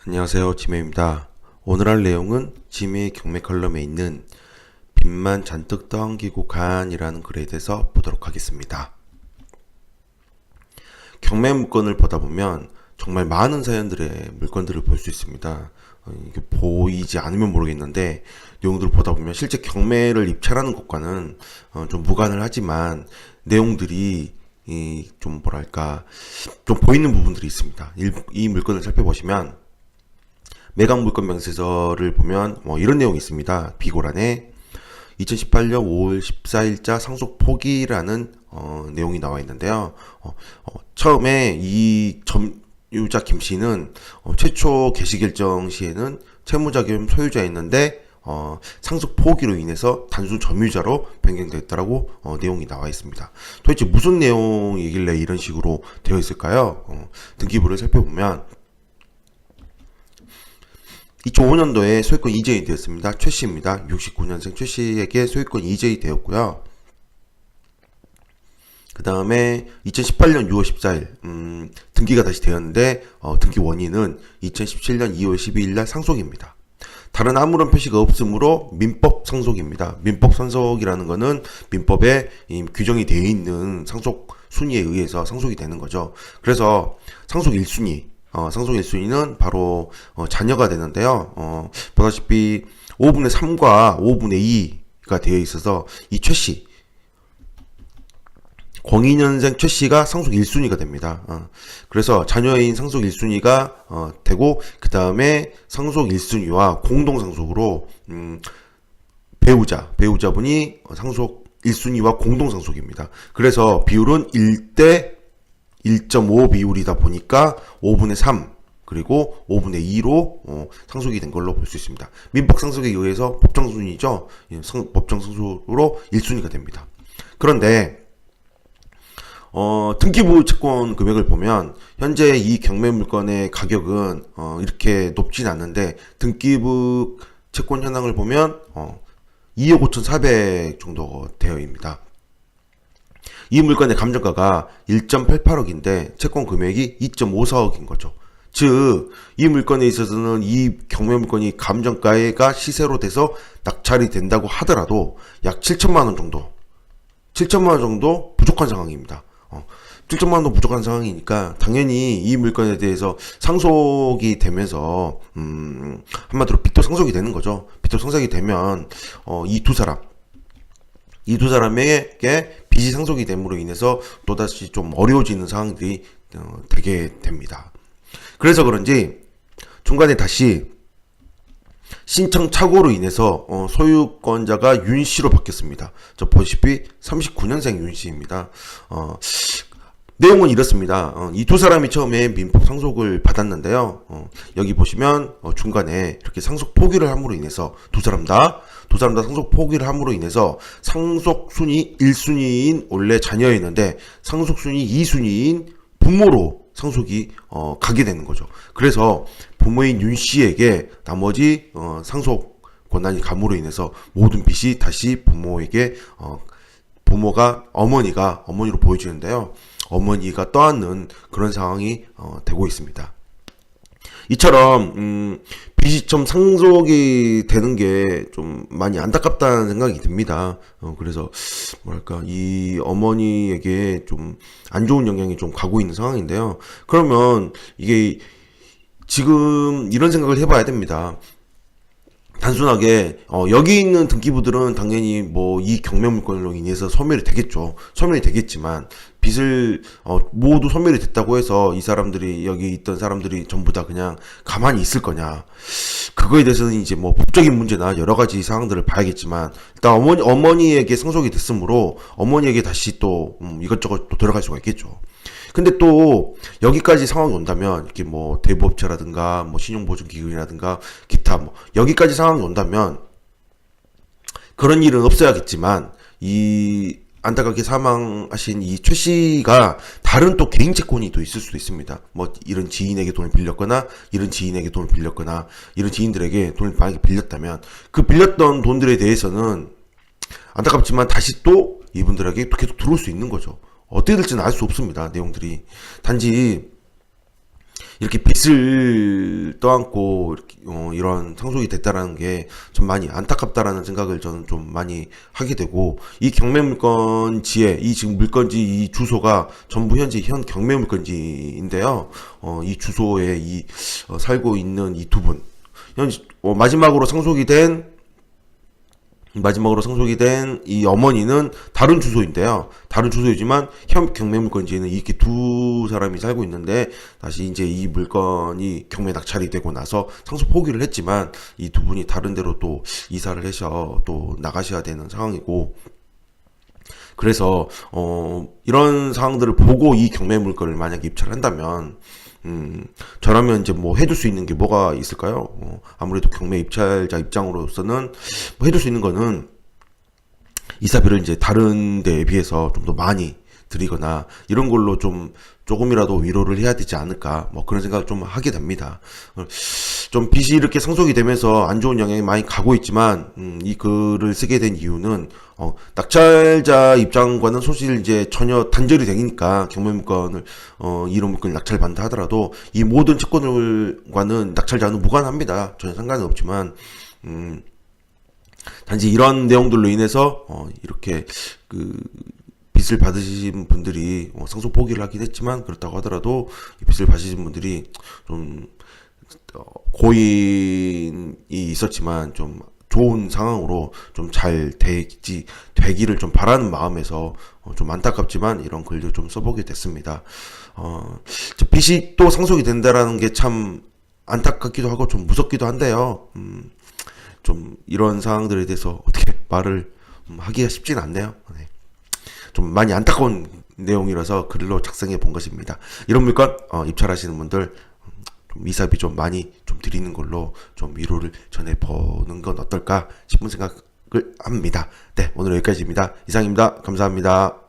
안녕하세요, 지메입니다. 오늘 할 내용은 지메의 경매 컬럼에 있는 빚만 잔뜩 떠안기고 간이라는 글에 대해서 보도록 하겠습니다. 경매 물건을 보다 보면 정말 많은 사연들의 물건들을 볼 수 있습니다. 이게 보이지 않으면 모르겠는데 내용들을 보다 보면 실제 경매를 입찰하는 것과는 좀 무관을 하지만 내용들이 좀 뭐랄까 좀 보이는 부분들이 있습니다. 이 물건을 살펴보시면 매각 물건 명세서를 보면 이런 내용이 있습니다. 비고란에 2018년 5월 14일자 상속 포기라는 내용이 나와 있는데요. 처음에 이 점유자 김 씨는 최초 개시 결정 시에는 채무자 겸 소유자였는데 상속 포기로 인해서 단순 점유자로 변경되었다라고 내용이 나와 있습니다. 도대체 무슨 내용이길래 이런 식으로 되어 있을까요? 등기부를 살펴보면 2005년도에 소유권 이전이 되었습니다. 최 씨입니다. 69년생 최 씨에게 소유권 이전이 되었고요. 그 다음에 2018년 6월 14일 등기가 다시 되었는데 등기 원인은 2017년 2월 12일 날 상속입니다. 다른 아무런 표시가 없으므로 민법 상속입니다. 민법 상속이라는 것은 민법에 규정이 되어 있는 상속 순위에 의해서 상속이 되는 거죠. 그래서 상속 1순위 상속 1순위는 바로 자녀가 되는데요. 보다시피 5분의 3과 5분의 2가 되어 있어서 이 최씨 02년생 최씨가 상속 1순위가 됩니다. 그래서 자녀인 상속 1순위가 되고 그 다음에 상속 1순위와 공동상속으로 배우자분이 상속 1순위와 공동상속입니다. 그래서 비율은 1대 1.5 비율이다 보니까 5분의 3 그리고 5분의 2로 상속이 된 걸로 볼 수 있습니다. 민법 상속에 의해서 법정순위죠. 법정상속으로 1순위가 됩니다. 그런데 등기부 채권 금액을 보면 현재 이 경매 물건의 가격은 이렇게 높진 않는데 등기부 채권 현황을 보면 2억 5,400 정도 되어입니다. 이 물건의 감정가가 1.88억인데 채권 금액이 2.54억인 거죠. 즉, 이 물건에 있어서는 이 경매 물건이 감정가가 시세로 돼서 낙찰이 된다고 하더라도 약 7천만 원 정도 부족한 상황입니다. 7천만 원도 부족한 상황이니까 당연히 이 물건에 대해서 상속이 되면서 한마디로 빚도 상속이 되는 거죠. 빚도 상속이 되면 이 두 사람에게 빚이 상속이 됨으로 인해서 또다시 좀 어려워지는 상황들이 되게 됩니다. 그래서 그런지 중간에 다시 신청 착오로 인해서 소유권자가 윤 씨로 바뀌었습니다. 저 보시피 39년생 윤 씨입니다. 내용은 이렇습니다. 이 두 사람이 처음에 민법 상속을 받았는데요. 여기 보시면 중간에 이렇게 상속 포기를 함으로 인해서 두 사람 다 상속 포기를 함으로 인해서 상속 순위 1순위인 원래 자녀였는데 상속 순위 2순위인 부모로 상속이 가게 되는 거죠. 그래서 부모인 윤 씨에게 나머지 상속 권한이 감으로 인해서 모든 빚이 다시 부모에게 어머니로 보여지는데요. 어머니가 떠안는 그런 상황이 되고 있습니다. 이처럼 빚이 좀 상속이 되는 게 좀 많이 안타깝다는 생각이 듭니다. 그래서 뭐랄까 이 어머니에게 좀 안 좋은 영향이 좀 가고 있는 상황인데요. 그러면 이게 지금 이런 생각을 해봐야 됩니다. 단순하게 여기 있는 등기부들은 당연히 뭐 이 경매 물건으로 인해서 소멸이 되겠죠. 소멸이 되겠지만 빚을 모두 소멸이 됐다고 해서 이 사람들이 여기 있던 사람들이 전부 다 그냥 가만히 있을 거냐? 그거에 대해서는 이제 뭐 법적인 문제나 여러 가지 상황들을 봐야겠지만 일단 어머니에게 상속이 됐으므로 어머니에게 다시 또 이것저것 또 들어갈 수가 있겠죠. 근데 또 여기까지 상황이 온다면 이렇게 뭐 대부업체라든가 뭐 신용보증기금이라든가 기타 뭐 여기까지 상황이 온다면 그런 일은 없어야겠지만 이 안타깝게 사망하신 이 최 씨가 다른 또 개인 채권이 또 있을 수도 있습니다. 뭐 이런 지인에게 돈을 빌렸거나 이런 지인들에게 돈을 만약에 빌렸다면 그 빌렸던 돈들에 대해서는 안타깝지만 다시 또 이분들에게 또 계속 들어올 수 있는 거죠. 어떻게 될지는 알 수 없습니다. 내용들이. 단지 이렇게 빚을 떠안고 이렇게 이런 상속이 됐다라는 게 좀 많이 안타깝다라는 생각을 저는 좀 많이 하게 되고, 이 경매물건지에 이 지금 물건지 이 주소가 전부 현 경매물건지인데요. 이 주소에 이 살고 있는 이 두 분, 마지막으로 상속이 된 이 어머니는 다른 주소인데요. 다른 주소이지만 현 경매물건지에는 이렇게 두 사람이 살고 있는데, 다시 이제 이 물건이 경매 낙찰이 되고 나서 상속 포기를 했지만 이 두 분이 다른 데로 또 이사를 해서 또 나가셔야 되는 상황이고, 그래서 이런 상황들을 보고 이 경매 물건을 만약에 입찰을 한다면, 저라면 이제 뭐 해줄 수 있는 게 뭐가 있을까요? 아무래도 경매 입찰자 입장으로서는 뭐 해줄 수 있는 거는 이사비를 이제 다른 데에 비해서 좀 더 많이 드리거나 이런 걸로 좀 조금이라도 위로를 해야 되지 않을까, 뭐 그런 생각을 좀 하게 됩니다. 좀 빚이 이렇게 상속이 되면서 안 좋은 영향이 많이 가고 있지만, 이 글을 쓰게 된 이유는 낙찰자 입장과는 사실 이제 전혀 단절이 되니까, 경매물건을 이런 물건을 낙찰받는다 하더라도 이 모든 채권과는 낙찰자는 무관합니다. 전혀 상관은 없지만, 단지 이런 내용들로 인해서 이렇게 그 빚을 받으신 분들이 상속 포기를 하긴 했지만, 그렇다고 하더라도 이 빚을 받으신 분들이 좀 고인이 있었지만 좀 좋은 상황으로 좀 잘 되기를 좀 바라는 마음에서 좀 안타깝지만 이런 글도 좀 써보게 됐습니다. 빚이 또 상속이 된다라는 게 참 안타깝기도 하고 좀 무섭기도 한데요. 좀 이런 상황들에 대해서 어떻게 말을 하기가 쉽진 않네요. 네. 좀 많이 안타까운 내용이라서 글로 작성해 본 것입니다. 이런 물건 입찰하시는 분들 좀 이사비 좀 많이 좀 드리는 걸로 좀 위로를 전해 보는 건 어떨까 싶은 생각을 합니다. 네, 오늘 여기까지입니다. 이상입니다. 감사합니다.